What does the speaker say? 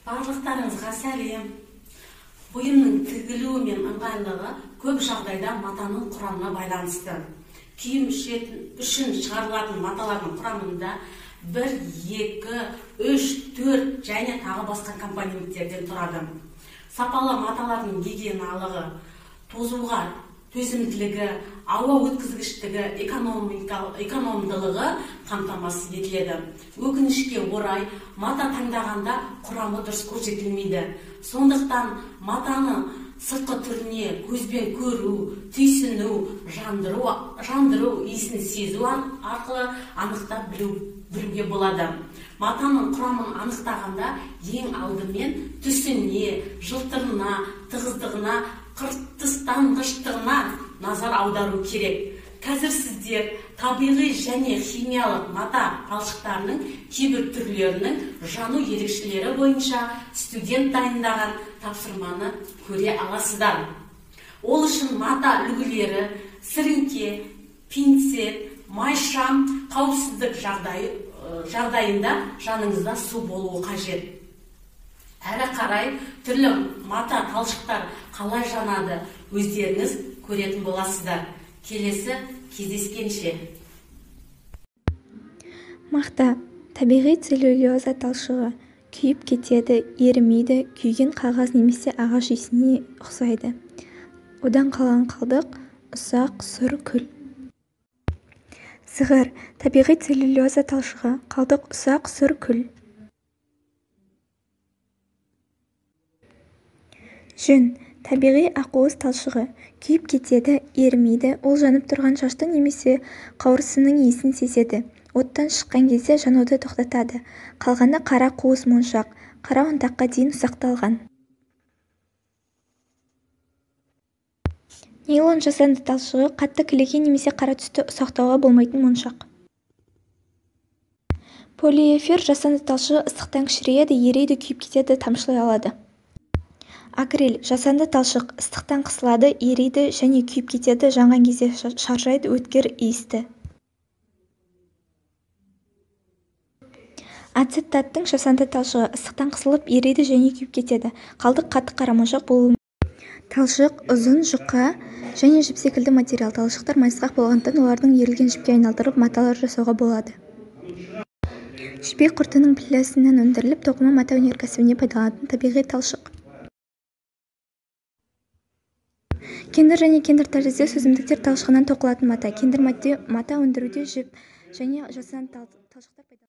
Барлықтарыңызға сәлем. Бұйымның тігілуі мен ыңғайлылығы көп жағдайда матаның құрамына байланысты. Киім үшін шығарылатын маталардың құрамында 1, 2, 3, 4 және тағы басқа компоненттерден тұрады. Сапалы маталардың гигиеналығы, тозуға төзімділігі, ауа өткізгіштігі, экономдылығы қамтамасыз етіледі. Өкінішке орай, мата таңдағанда құрамы дұрыс көрсетілмейді. Сондықтан матаны сыртқы түріне көзбен көру, түйсіну, жандыру, иісін сезу арқылы анықтап білуге болады. Матаның құрамын анықтағанда ең алдымен түсіне, жылтырына, тығыздығына, қыртыстанғыштығына назар аудару керек. Қазір сіздер табиғи және химиялық мата талшықтарының кейбір түрлерінің жану ерекшелері бойынша студент дайындаған тапсырманы көре аласыздар. Ол үшін мата үлгілері, сіріңке, пинцет, майшам қауіпсіздік жағдайында жаныңызда су болуы қажет. Әрі қарай түрлі мата талшықтар қалай жанады өздеріңіз көретін боласыздар. Келесі кездескенше. Мақта табиғи целлюлоза талшығы күйіп кетеді, ерімейді, күйген қағаз немесе ағаш иісіне ұқсайды. Одан қалған қалдық ұсақ сұр күл. Зығыр табиғи целлюлоза талшығы, қалдық ұсақ сұр күл. Жүн табиғи ақуыз талшығы күйіп кетеді, ерімейді, ол жанып тұрған шаштың немесе қауырсынның иісін сезеді. Оттан шыққан кезде жануды тоқтатады. Қалғаны қара қуыс моншақ, қара ұнтаққа дейін ұсақталған. Нейлон жасанды талшығы қатты кілегей немесе қара түсті ұсақтауға болмайтын моншақ. Полиэфир жасанды талшығы ыстықтан кішірейеді, ерейді, күйіп кетеді, тамшылай алады. Акриль жасанды талшық ыстықтан қысылады, ерейді және күйіп кетеді, жанған кезде шаршайды, өткір, иісті. Ацетаттың жасанды талшығы ыстықтан қысылып, ерейді және күйіп кетеді. Қалдық қатты қара моншақ болуы мүмкін. Талшық ұзын, жұқа және жіп секілді материал. Талшықтар майысқақ болғандықтан олардың ерілген жіпке айналдырып маталар жасауға болады. Жібек құртының пілләсінен өндіріліп, тоқыма мата өнеркәсібіне пайдаланатын табиғи талшық. Кендір және кендір тәрізді өсімдіктер талшығынан тоқылатын мата. Кендір мата өндіруде жіп және жасанды талшықтар